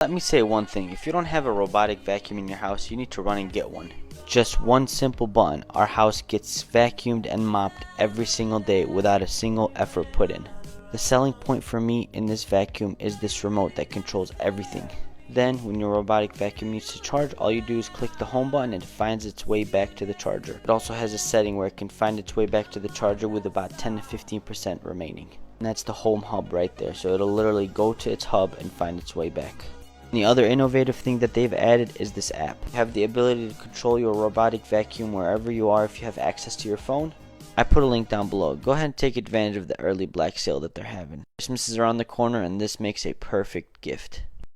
Let me say one thing, if you don't have a robotic vacuum in your house, you need to run and get one. Just one simple button, our house gets vacuumed and mopped every single day without a single effort put in. The selling point for me in this vacuum is this remote that controls everything. Then, when your robotic vacuum needs to charge, all you do is click the home button and it finds its way back to the charger. It also has a setting where it can find its way back to the charger with about 10 to 15% remaining. And that's the home hub right there, so it'll literally go to its hub and find its way back. The other innovative thing that they've added is this app. You have the ability to control your robotic vacuum wherever you are if you have access to your phone. I put a link down below. Go ahead and take advantage of the early Black sale that they're having. Christmas is around the corner and this makes a perfect gift.